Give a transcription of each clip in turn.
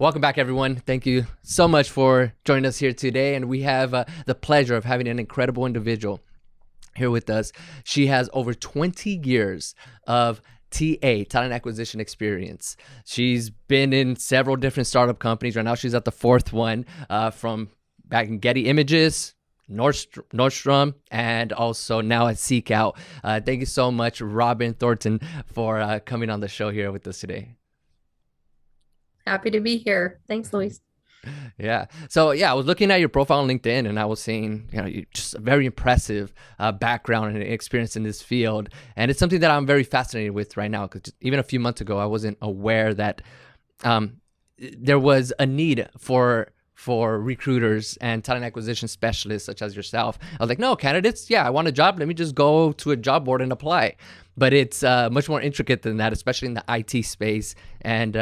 Welcome back, everyone. Thank you so much for joining us here today. And we have the pleasure of having an incredible individual here with us. She has over 20 years of talent acquisition experience. She's been in several different startup companies. Right now, she's at the fourth one, from back in Getty Images, Nordstrom, and also now at SeekOut. Thank you so much, Robyn Thornton, for coming on the show here with us today. Happy to be here. Thanks, Luis. Yeah. So I was looking at your profile on LinkedIn, and I was seeing, you just a very impressive background and experience in this field, and it's something that I'm very fascinated with right now. Because even a few months ago, I wasn't aware that there was a need for recruiters and talent acquisition specialists such as yourself. I was like, no, candidates, yeah, I want a job. Let me just go to a job board and apply. But it's much more intricate than that, especially in the IT space and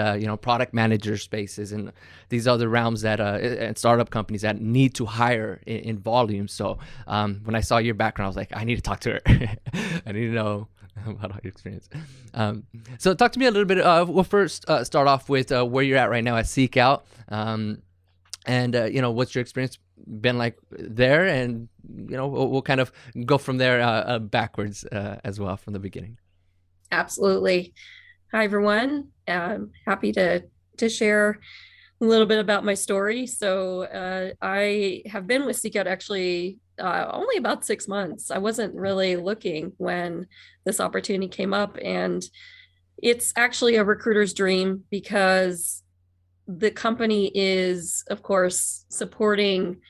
product manager spaces and these other realms that and startup companies that need to hire in volume. So when I saw your background, I was like, I need to talk to her. I need to know about your experience. So talk to me a little bit. We'll first start off with where you're at right now at SeekOut. And what's your experience been like there, and we'll kind of go from there backwards as well from the beginning. Absolutely. Hi, everyone. Happy to share a little bit about my story. So I have been with SeekOut actually only about 6 months. I wasn't really looking when this opportunity came up, and it's actually a recruiter's dream because the company is, of course, supporting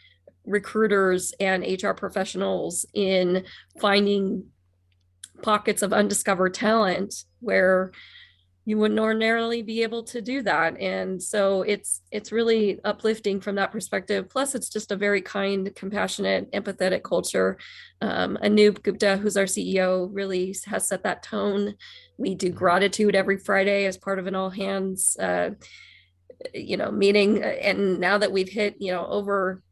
recruiters and HR professionals in finding pockets of undiscovered talent where you wouldn't ordinarily be able to do that. And so it's really uplifting from that perspective. Plus, it's just a very kind, compassionate, empathetic culture. Anoop Gupta, who's our CEO, really has set that tone. We do gratitude every Friday as part of an all hands meeting. And now that we've hit, over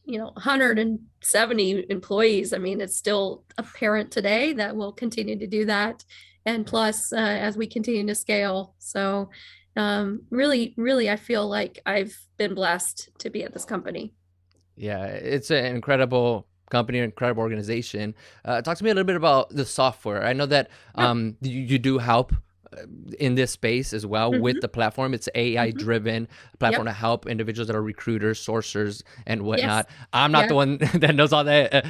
170 employees, I mean, it's still apparent today that we'll continue to do that. And plus, as we continue to scale. So really, I feel like I've been blessed to be at this company. Yeah, it's an incredible company, incredible organization. Talk to me a little bit about the software. I know that Yeah. you do help in this space as well Mm-hmm. with the platform. It's AI Mm-hmm. driven platform Yep. to help individuals that are recruiters, sourcers, and Yes. whatnot. I'm not Yeah. the one that knows all the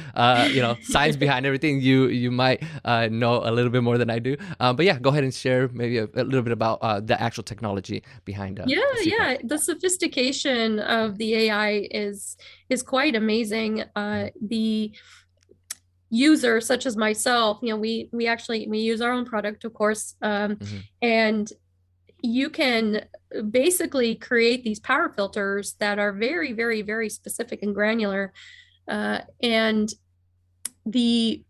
science behind everything. You might know a little bit more than I do. But yeah, go ahead and share maybe a little bit about the actual technology behind Yeah, SeekOut. yeah. The sophistication of the AI is quite amazing. The user, such as myself, we use our own product, of course, Mm-hmm. and you can basically create these power filters that are very, very, very specific and granular. And the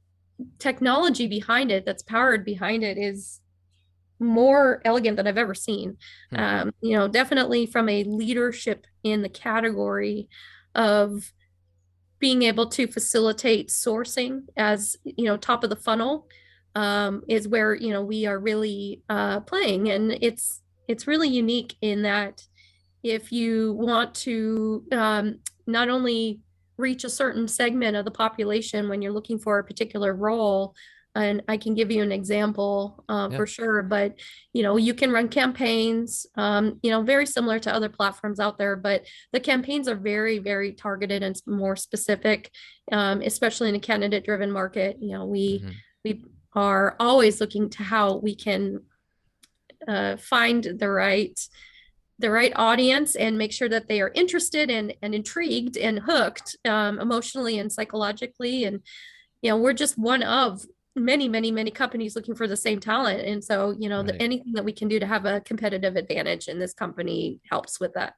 technology behind it, that's powered behind it, is more elegant than I've ever seen. Definitely from a leadership in the category of being able to facilitate sourcing as, top of the funnel, is where, we are really playing. And it's really unique in that if you want to not only reach a certain segment of the population when you're looking for a particular role, and I can give you an example Yeah. for sure, but you can run campaigns, very similar to other platforms out there, but the campaigns are very, very targeted and more specific, especially in a candidate-driven market. Mm-hmm. We are always looking to how we can find the right audience and make sure that they are interested and intrigued and hooked, emotionally and psychologically. And we're just one of many, many, many companies looking for the same talent. And so, Right. anything that we can do to have a competitive advantage in this company helps with that.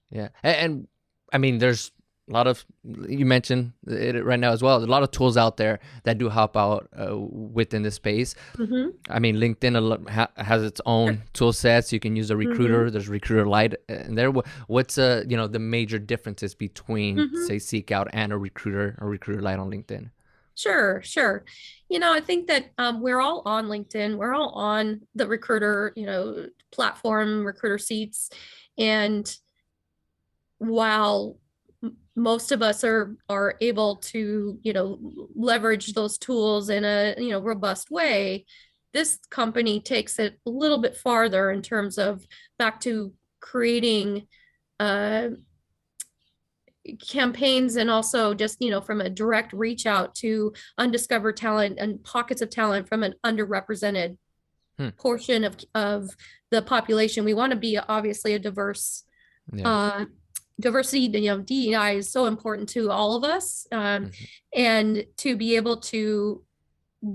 Yeah. And I mean, there's a lot of, you mentioned it right now as well. There's a lot of tools out there that do help out within this space. Mm-hmm. I mean, LinkedIn has its own tool sets. You can use a Mm-hmm. recruiter. There's Recruiter Lite in there. What's the major differences between, Mm-hmm. say, SeekOut and a Recruiter Lite on LinkedIn? Sure, sure. I think that we're all on LinkedIn. We're all on the recruiter, platform, recruiter seats. And while most of us are able to, leverage those tools in a, robust way, this company takes it a little bit farther in terms of back to creating campaigns, and also just, from a direct reach out to undiscovered talent and pockets of talent from an underrepresented portion of the population. We want to be obviously a diverse diversity. DEI is so important to all of us, and to be able to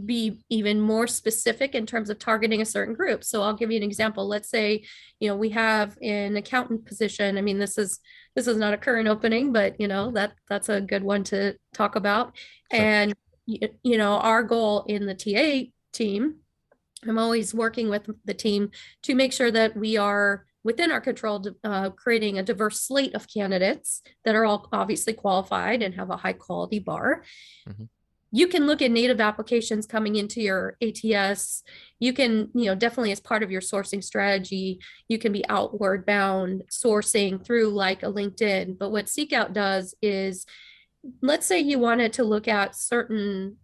be even more specific in terms of targeting a certain group. So I'll give you an example. Let's say, we have an accountant position. I mean, this is not a current opening, but that's a good one to talk about. Sure. And our goal in the TA team, I'm always working with the team to make sure that we are within our control, creating a diverse slate of candidates that are all obviously qualified and have a high quality bar. You can look at native applications coming into your ATS. You can, definitely as part of your sourcing strategy, you can be outward bound sourcing through like a LinkedIn. But what SeekOut does is, let's say you wanted to look at certain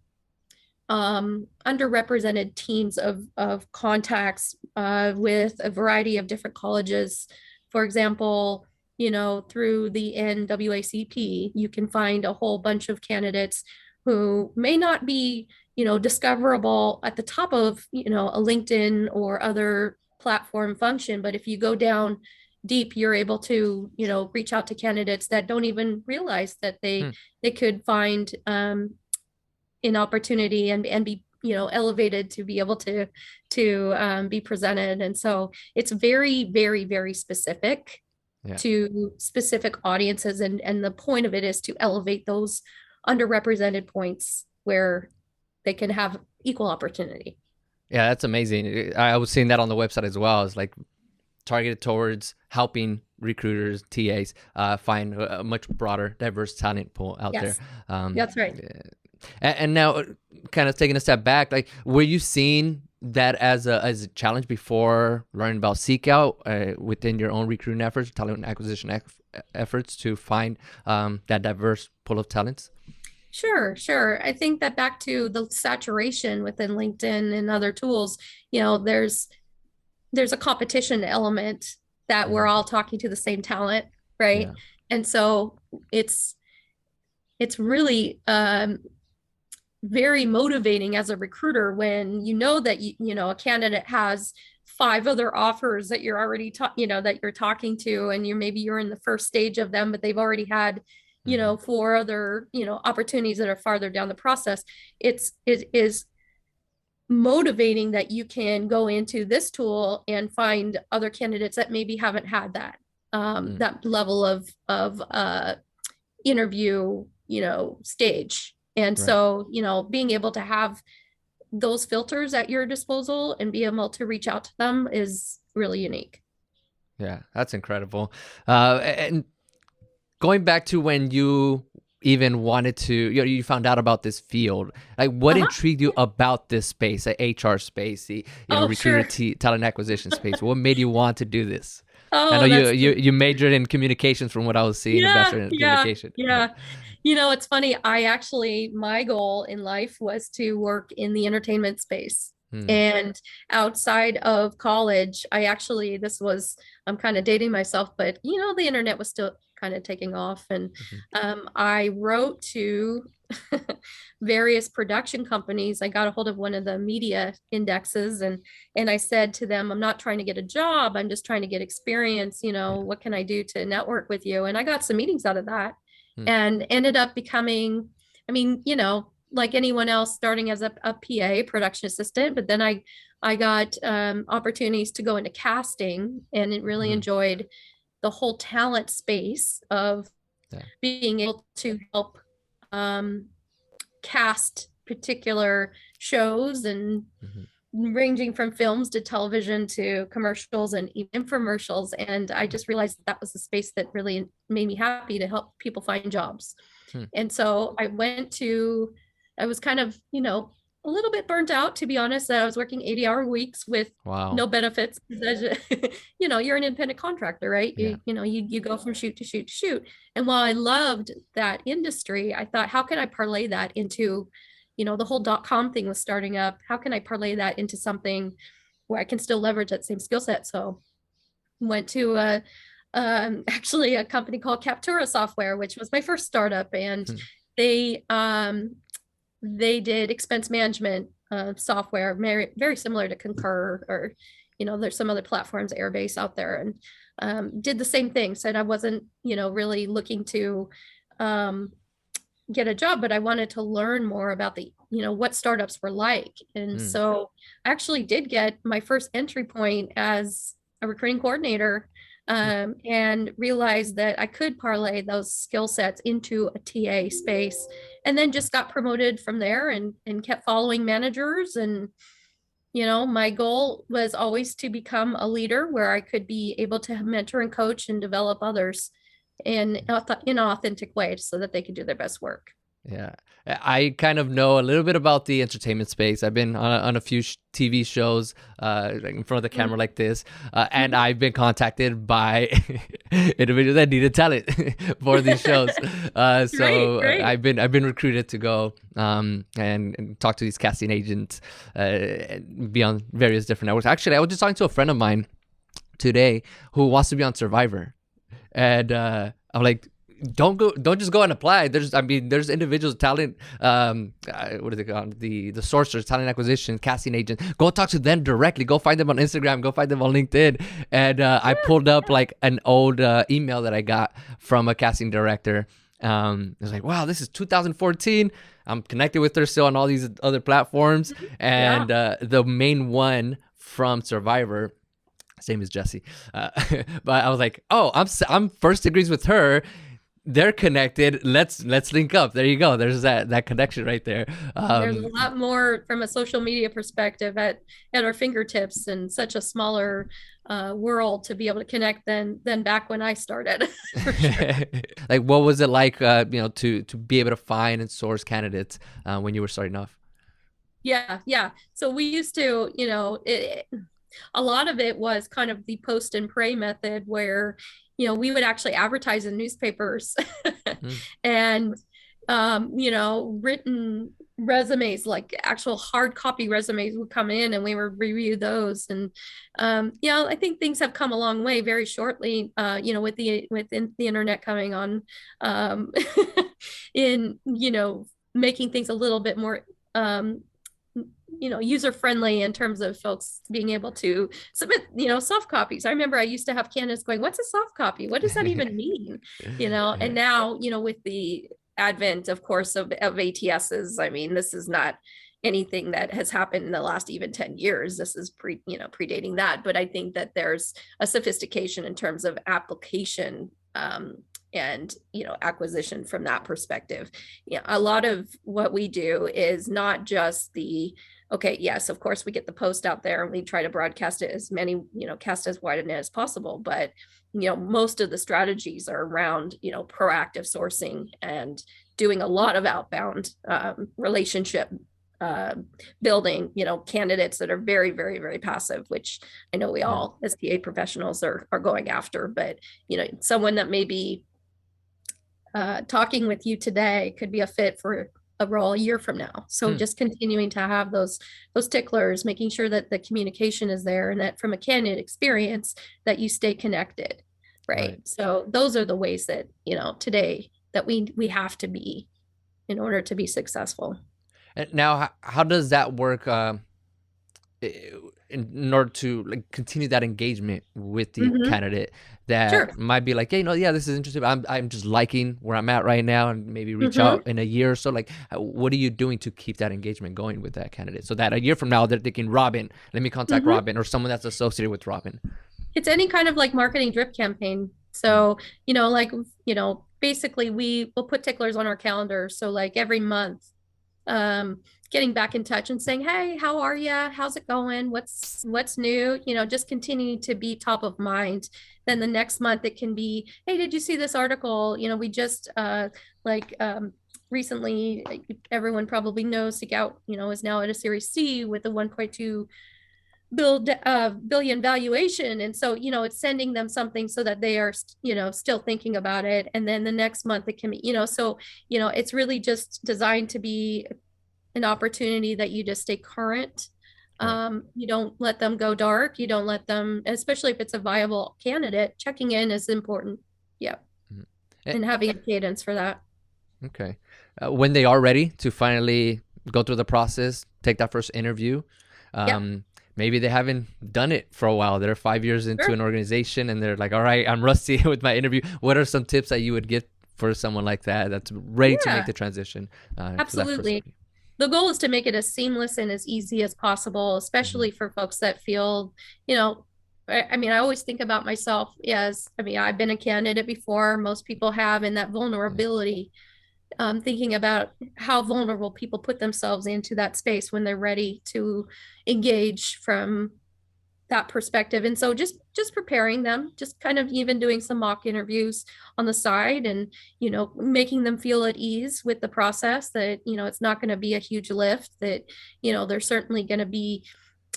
underrepresented teams of contacts with a variety of different colleges. For example, through the NAACP, you can find a whole bunch of candidates who may not be, discoverable at the top of, a LinkedIn or other platform function. But if you go down deep, you're able to, reach out to candidates that don't even realize that they could find an opportunity and be, elevated to be able to be presented. And so it's very, very, very specific to specific audiences. And the point of it is to elevate those underrepresented points where they can have equal opportunity. Yeah, that's amazing. I was seeing that on the website as well. It's like targeted towards helping recruiters, TAs, find a much broader, diverse talent pool out there. That's right. And now, kind of taking a step back, like, were you seeing that as a challenge before learning about SeekOut within your own recruiting efforts, talent acquisition efforts to find that diverse pool of talents? Sure. I think that back to the saturation within LinkedIn and other tools, there's a competition element that we're all talking to the same talent, right? Yeah. And so it's really very motivating as a recruiter when that a candidate has 5 other offers that you're already that you're talking to, and you're in the first stage of them, but they've already had 4 other opportunities that are farther down the process. It is motivating that you can go into this tool and find other candidates that maybe haven't had that that level of interview stage. And so being able to have those filters at your disposal and be able to reach out to them is really unique. Yeah, that's incredible. And going back to when you even wanted to, you found out about this field, like what intrigued you about this space, the HR space, the recruiter talent acquisition space? What made you want to do this? I know you majored in communications from what I was seeing, bachelor in communication. Yeah. It's funny. My goal in life was to work in the entertainment space. And outside of college, I'm kind of dating myself, but the internet was still kind of taking off. And I wrote to various production companies. I got a hold of one of the media indexes and I said to them, I'm not trying to get a job. I'm just trying to get experience. What can I do to network with you? And I got some meetings out of that and ended up becoming, like anyone else, starting as a PA, production assistant, but then I got opportunities to go into casting, and it really enjoyed the whole talent space of being able to help cast particular shows and ranging from films to television to commercials and infomercials. And I just realized that was a space that really made me happy to help people find jobs. And so I was kind of, a little bit burnt out, to be honest, that I was working 80-hour weeks with Wow. no benefits. You're an independent contractor, right? Yeah. You go from shoot to shoot to shoot. And while I loved that industry, I thought, how can I parlay that into, the whole .com thing was starting up. How can I parlay that into something where I can still leverage that same skill set? So went to actually a company called Captura Software, which was my first startup, and Hmm. they they did expense management software, very, very similar to Concur, or there's some other platforms, Airbase out there, and did the same thing. Said I wasn't really looking to get a job, but I wanted to learn more about the what startups were like. And Hmm. so I actually did get my first entry point as a recruiting coordinator, and realized that I could parlay those skill sets into a TA space, and then just got promoted from there, and kept following managers. And my goal was always to become a leader where I could be able to mentor and coach and develop others in an authentic way so that they could do their best work. Yeah, I kind of know a little bit about the entertainment space. I've been on a few TV shows like in front of the camera like this, and I've been contacted by individuals that needed talent for these shows. So Great. I've been recruited to go and talk to these casting agents, and be on various different networks. Actually, I was just talking to a friend of mine today who wants to be on Survivor, and I'm like, don't just go and apply. There's individuals, talent, what are they called, the sourcers, talent acquisition, casting agents. Go talk to them directly. Go find them on Instagram, go find them on LinkedIn. And I pulled up like an old email that I got from a casting director. It's like, wow, this is 2014. I'm connected with her still on all these other platforms, and the main one from Survivor, same as Jesse, but I was like, oh, I'm first degrees with her. They're connected. Let's link up. There you go. There's that connection right there. There's a lot more from a social media perspective at our fingertips, and such a smaller world to be able to connect than back when I started. For sure. Like, what was it like, to be able to find and source candidates when you were starting off? Yeah. So we used to, a lot of it was kind of the post and pray method, where we would actually advertise in newspapers Mm. and written resumes, like actual hard copy resumes, would come in, and we would review those. And I think things have come a long way very shortly, within the internet coming on, in making things a little bit more user friendly, in terms of folks being able to submit soft copies. I remember I used to have candidates going, what's a soft copy, what does that even mean? And now with the advent, of course, of ATSs, I mean, this is not anything that has happened in the last even 10 years. This is predating that. But I think that there's a sophistication in terms of application, and acquisition from that perspective. A lot of what we do is not just okay, yes, of course we get the post out there and we try to broadcast it as many, cast as wide a net as possible, but most of the strategies are around proactive sourcing and doing a lot of outbound relationship building, candidates that are very, very, very passive, which I know we Yeah. all as TA professionals are going after. But someone that may be talking with you today could be a fit for a role a year from now. So just continuing to have those ticklers, making sure that the communication is there, and that from a candidate experience that you stay connected, right? So those are the ways that today that we have to be in order to be successful. And now, how does that work? In order to like continue that engagement with the candidate that Sure. might be like, hey, yeah, this is interesting. I'm just liking where I'm at right now, and maybe reach out in a year or so. Like, what are you doing to keep that engagement going with that candidate, so that a year from now they're thinking, Robyn, let me contact Robyn, or someone that's associated with Robyn? It's any kind of like marketing drip campaign. So, basically we will put ticklers on our calendar. So like every month, getting back in touch and saying, hey, how are you? How's it going? What's new? Just continuing to be top of mind. Then the next month it can be, hey, did you see this article? We just recently, everyone probably knows SeekOut, is now at a Series C with a 1.2 billion valuation. And so, it's sending them something so that they are, still thinking about it. And then the next month it can be, so, it's really just designed to be an opportunity that you just stay current. Right. You don't let them go dark. You don't let them, especially if it's a viable candidate, checking in is important. Yeah. Mhm. And having a cadence for that. Okay. When they are ready to finally go through the process, take that first interview, Yeah. maybe they haven't done it for a while. They're 5 years into Sure. an organization and they're like, all right, I'm rusty with my interview. What are some tips that you would give for someone like that that's ready to make Yeah, the transition for that first absolutely. interview? The goal is to make it as seamless and as easy as possible, Mm-hmm. especially for folks that feel, you know, I mean, I always think about myself as, I mean, I've been a candidate before, most people have, and that Yeah. vulnerability, thinking about how vulnerable people put themselves into that space when they're ready to engage from that perspective. And so just preparing them, just kind of even doing some mock interviews on the side, and making them feel at ease with the process, that it's not going to be a huge lift, that there's certainly going to be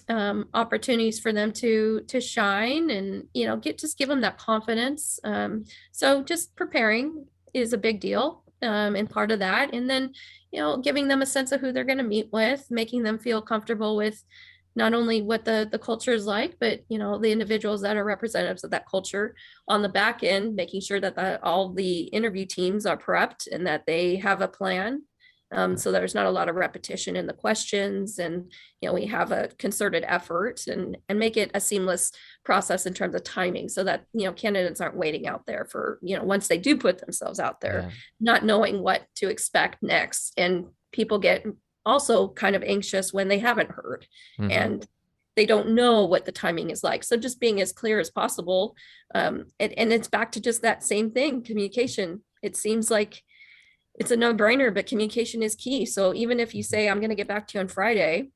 opportunities for them to shine, and give them that confidence. So just preparing is a big deal, and part of that. And then giving them a sense of who they're going to meet with, making them feel comfortable with not only what the culture is like, but the individuals that are representatives of that culture on the back end, making sure that all the interview teams are prepped and that they have a plan, so there's not a lot of repetition in the questions, and we have a concerted effort, and make it a seamless process in terms of timing, so that candidates aren't waiting out there for once they do put themselves out there, Yeah. not knowing what to expect next. And people get also kind of anxious when they haven't heard, Mm-hmm. and they don't know what the timing is like. So just being as clear as possible, and it's back to just that same thing, communication. It seems like it's a no-brainer, but communication is key. So even if you say, I'm going to get back to you on Friday,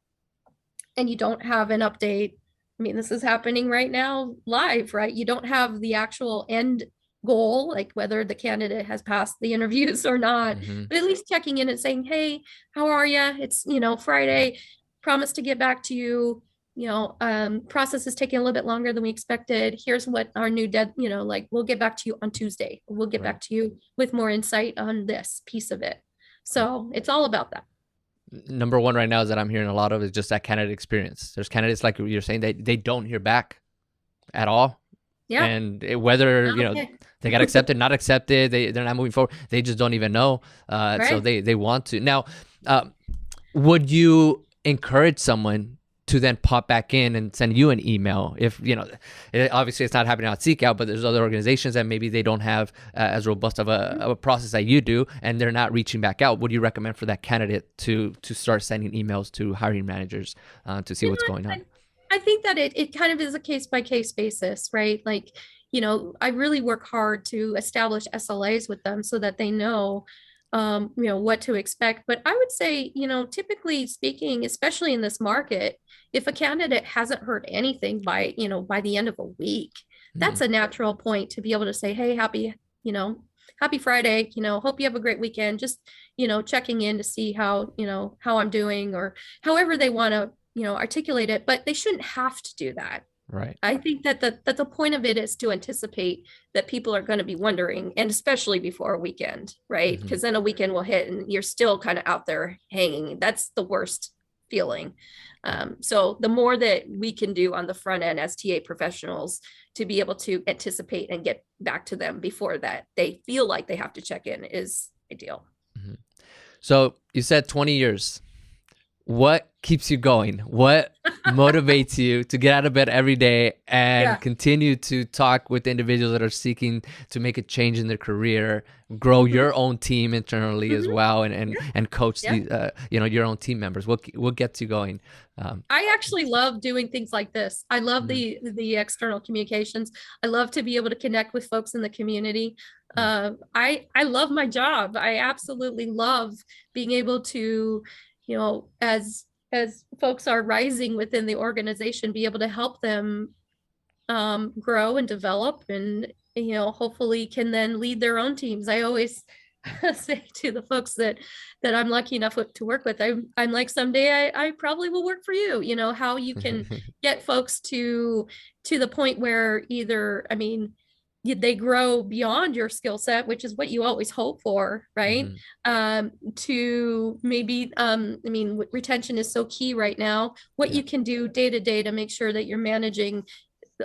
and you don't have an update, I mean, this is happening right now live, right? You don't have the actual end goal, like whether the candidate has passed the interviews or not, Mm-hmm. but at least checking in and saying, hey, how are you? It's, Friday, promise to get back to you. Process is taking a little bit longer than we expected. Here's what our new like, we'll get back to you on Tuesday. We'll get Right. back to you with more insight on this piece of it. So it's all about that. Number one right now is that I'm hearing a lot of is just that candidate experience. There's candidates like you're saying they don't hear back at all, Yeah. and whether Okay. they got accepted, not accepted, they're not moving forward. They just don't even know. So Right. they want to now. Would you encourage someone to then pop back in and send you an email if obviously it's not happening on SeekOut, but there's other organizations that maybe they don't have as robust of a process that you do, and they're not reaching back out? Would you recommend for that candidate to start sending emails to hiring managers to see what's going on? I think that it kind of is a case by case basis, right? Like, I really work hard to establish SLAs with them so that they know, what to expect. But I would say, typically speaking, especially in this market, if a candidate hasn't heard anything by the end of a week, that's Mm, a natural point to be able to say, hey, happy Friday, hope you have a great weekend. Just, checking in to see how I'm doing, or however they want to, articulate it, but they shouldn't have to do that. right. I think that the point of it is to anticipate that people are going to be wondering, and especially before a weekend, right? Hmm. Because then a weekend will hit and you're still kind of out there hanging. That's the worst feeling. So the more that we can do on the front end as TA professionals to be able to anticipate and get back to them before that they feel like they have to check in is ideal. Hmm. So you said 20 years. What keeps you going? What motivates you to get out of bed every day and Yeah. continue to talk with individuals that are seeking to make a change in their career, grow Mhm. your own team internally as Mhm. well, and Yeah. coach Yeah. the your own team members? What gets you going? Um, I actually love doing things like this. I love mm, the external communications. I love to be able to connect with folks in the community. mm, I love my job. I absolutely love being able to, as folks are rising within the organization, be able to help them grow and develop, and hopefully can then lead their own teams. I always say to the folks that I'm lucky enough to work with, I'm like, someday I probably will work for you. You know, how you can get folks to the point where either, I mean, they grow beyond your skill set, which is what you always hope for, right? Hmm. To maybe, I mean, retention is so key right now. What Yeah. you can do day to day to make sure that you're managing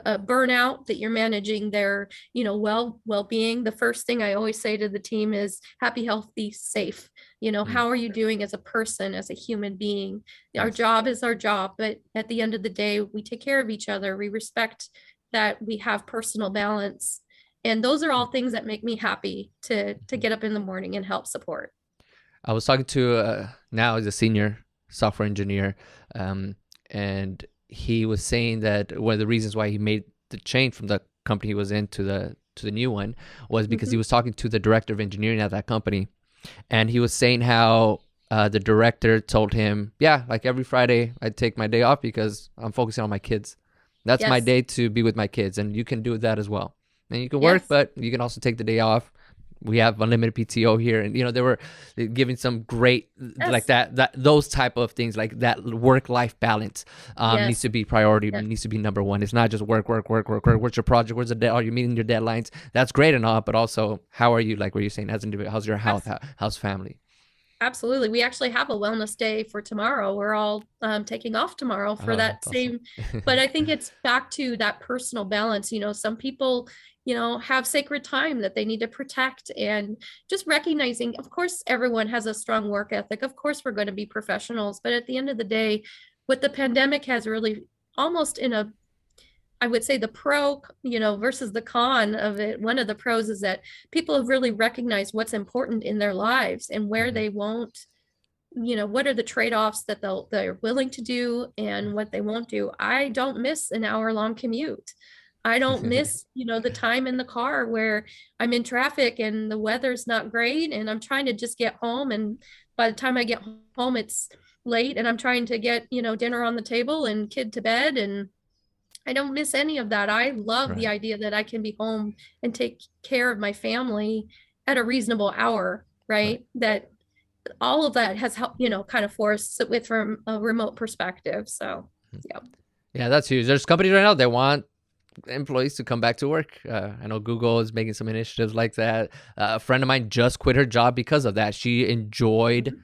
burnout, that you're managing their, well-being. The first thing I always say to the team is happy, healthy, safe. Mm. How are you doing as a person, as a human being? Our Yes. job is our job, but at the end of the day, we take care of each other. We respect that we have personal balance. And those are all things that make me happy to get up in the morning and help support. I was talking to now he's a senior software engineer, and he was saying that one of the reasons why he made the change from the company he was in to the new one was because he Mhm. was talking to the director of engineering at that company, and he was saying how the director told him, yeah, like every Friday I take my day off because I'm focusing on my kids. That's my Yes. day to be with my kids, and you can do that as well. And you can work, Yes. but you can also take the day off. We have unlimited PTO here, and they were giving some great like Yes. that those type of things, like that work life balance needs Yes. to be priority, Yes. needs to be number one. It's not just work, work, work, work, work. What's your project? Are you meeting your deadlines? That's great and all, but also how are you, like what you're saying, as an individual? How's your health? How's family? Absolutely. We actually have a wellness day for tomorrow. We're all taking off tomorrow for Oh, that that's awesome. same, but I think it's back to that personal balance. Some people, have sacred time that they need to protect, and just recognizing, of course, everyone has a strong work ethic. Of course, we're going to be professionals, but at the end of the day, what the pandemic has really almost in a I would say the pro, versus the con of it. One of the pros is that people have really recognized what's important in their lives and where Hmm. they won't, what are the trade-offs that they're willing to do and what they won't do. I don't miss an hour-long commute. I don't miss, the time in the car where I'm in traffic and the weather's not great and I'm trying to just get home. And by the time I get home, it's late and I'm trying to get, dinner on the table and kid to bed, and I don't miss any of that. I love the Right, idea that I can be home and take care of my family at a reasonable hour, right. right? That all of that has helped, kind of forced it with from a remote perspective. So, yeah. Yeah, that's huge. There's companies right now that want employees to come back to work. I know Google is making some initiatives like that. A friend of mine just quit her job because of that. She enjoyed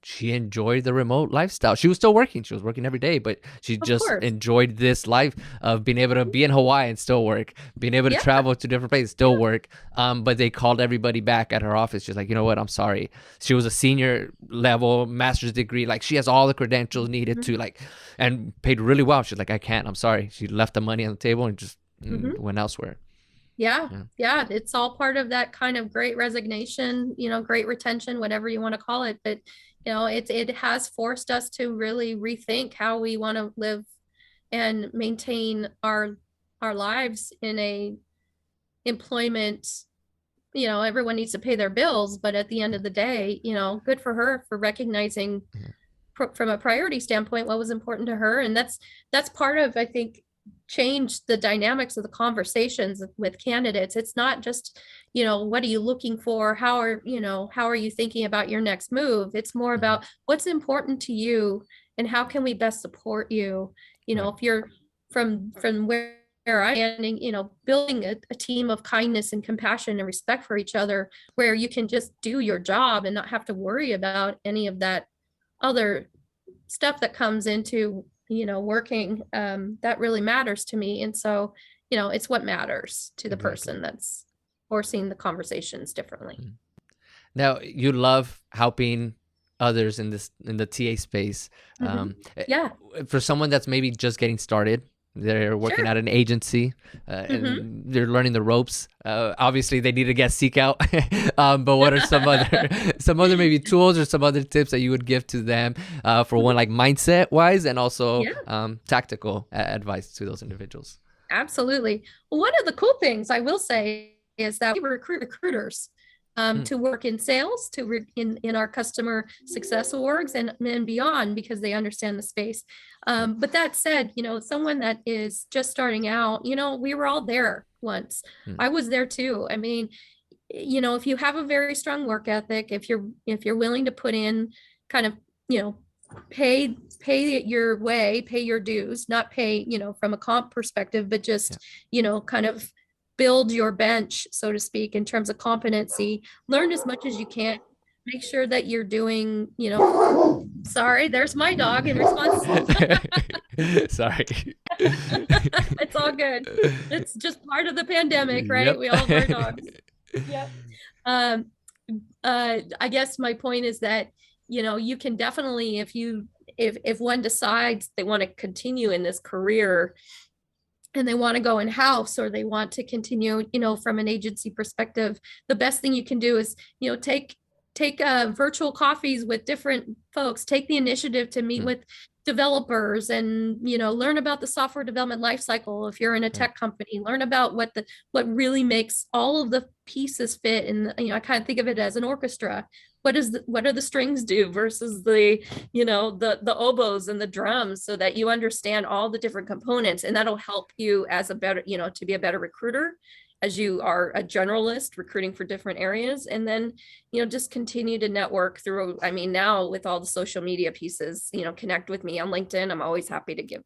the remote lifestyle. She was still working. She was working every day, but she Of just course. enjoyed this life of being able to be in Hawaii and still work, being able to Yeah. travel to different places, still Yeah. work. But they called everybody back at her office. She's like, you know what? I'm sorry. She was a senior level master's degree. Like she has all the credentials needed to and paid really well. She's like, I can't. I'm sorry. She left the money on the table and just Mm-hmm. went elsewhere. Yeah. Yeah. Yeah. It's all part of that kind of great resignation, great retention, whatever you want to call it. But, it has forced us to really rethink how we want to live and maintain our lives in a employment. Everyone needs to pay their bills, but at the end of the day, good for her for recognizing Mhm. from a priority standpoint what was important to her. And that's part of, I think, change the dynamics of the conversations with candidates. It's not just, what are you looking for, how are you thinking about your next move. It's more Mhm. about what's important to you and how can we best support you. Right. If you're from where I'm standing, building a team of kindness and compassion and respect for each other, where you can just do your job and not have to worry about any of that other stuff that comes into, working, that really matters to me. And so, it's what matters to the Exactly. person that's forcing the conversations differently. Mhm. Now you love helping others in the TA space. Mhm. Yeah, For someone that's maybe just getting started, they're working sure. at an agency Hmm. and they're learning the ropes. Obviously, they need to get SeekOut. But what are some other some other maybe tools or some other tips that you would give to them for one, like mindset wise, and also Yeah, tactical advice to those individuals? absolutely. Well, one of the cool things I will say is that we recruit recruiters Mm, to work in sales, in our customer success orgs and beyond, because they understand the space. right. But that said, someone that is just starting out, we were all there once. Mm, I was there too. I mean, if you have a very strong work ethic, if you're willing to put in kind of, pay your way, pay your dues, not pay, from a comp perspective, but just, kind of build your bench, so to speak, in terms of competency, learn as much as you can, make sure that you're doing, sorry, there's my dog in response. Sorry. It's all good. It's just part of the pandemic, right? Yep. We all have our dogs. Yep. I guess my point is that, you can definitely, if one decides they want to continue in this career and they want to go in-house, or they want to continue, from an agency perspective, the best thing you can do is, take virtual coffees with different folks, take the initiative to meet with developers and, learn about the software development lifecycle. If you're in a tech company, learn about what really makes all of the pieces fit. And, I kind of think of it as an orchestra. What are the strings do versus the oboes and the drums, so that you understand all the different components, and that'll help you as a better, to be a better recruiter, as you are a generalist recruiting for different areas. And then, just continue to network through, now with all the social media pieces, connect with me on LinkedIn. I'm always happy to give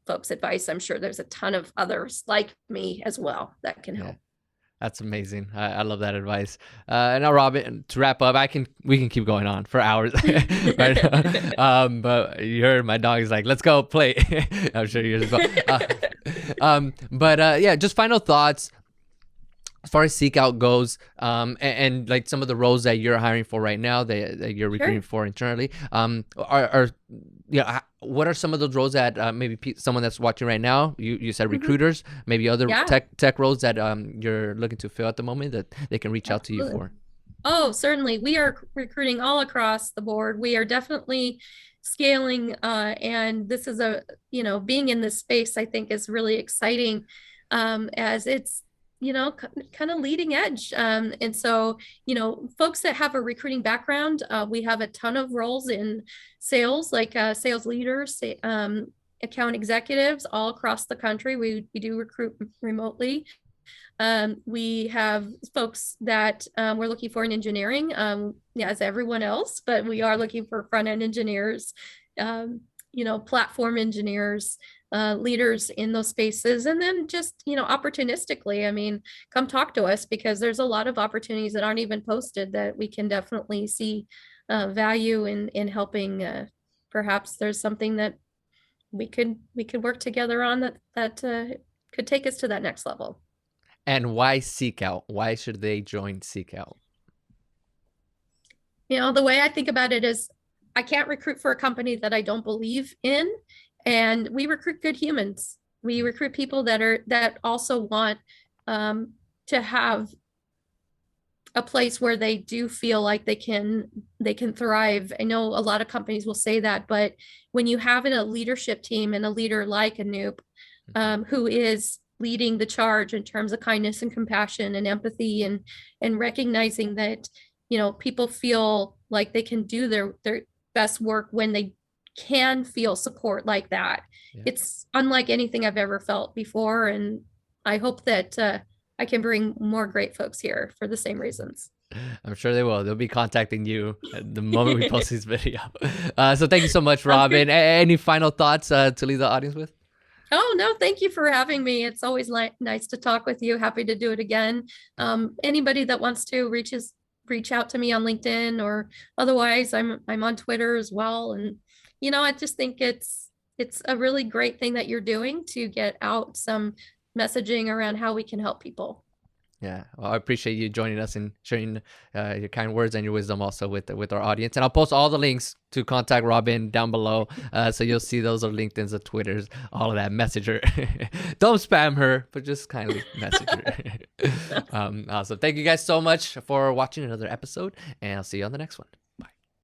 folks advice. I'm sure there's a ton of others like me as well that can help. That's amazing. I love that advice. And now, Robyn, to wrap up, we can keep going on for hours. Right? But you heard my dog is like, let's go play. I'm sure you're as well. But just final thoughts as far as SeekOut goes, and like some of the roles that you're hiring for right now, that you're recruiting for internally, what are some of those roles that maybe someone that's watching right now, you said recruiters, maybe other tech roles that you're looking to fill at the moment that they can reach out to you for? Oh, certainly. We are recruiting all across the board. We are definitely scaling, and this is being in this space, I think, is really exciting, as it's kind of leading edge. And so, folks that have a recruiting background, we have a ton of roles in sales, like sales leaders, account executives all across the country. We do recruit remotely. We have folks that we're looking for in engineering, as everyone else, but we are looking for front-end engineers, platform engineers, leaders in those spaces. And then just, opportunistically, come talk to us, because there's a lot of opportunities that aren't even posted that we can definitely see value in helping. Perhaps there's something that we could work together on that could take us to that next level. And why SeekOut? Why should they join SeekOut? The way I think about it is, I can't recruit for a company that I don't believe in. And we recruit good humans. We recruit people that also want to have a place where they do feel like they can thrive. I know a lot of companies will say that, but when you have a leadership team and a leader like Anoop, who is leading the charge in terms of kindness and compassion and empathy, and recognizing that, people feel like they can do their best work when they can feel support like that. It's unlike anything I've ever felt before. And I hope that I can bring more great folks here for the same reasons. I'm sure they will. They'll be contacting you the moment we post this video. So thank you so much, Robyn. Any final thoughts to leave the audience with? Oh, no, thank you for having me. It's always nice to talk with you. Happy to do it again. Anybody that wants to reach out to me on LinkedIn, or otherwise I'm on Twitter as well. And I just think it's a really great thing that you're doing to get out some messaging around how we can help people. Yeah, well, I appreciate you joining us and sharing your kind words and your wisdom also with our audience. And I'll post all the links to contact Robyn down below, so you'll see those are LinkedIn's, the Twitters, all of that. Message her. Don't spam her, but just kindly message her. Awesome. Thank you guys so much for watching another episode, and I'll see you on the next one.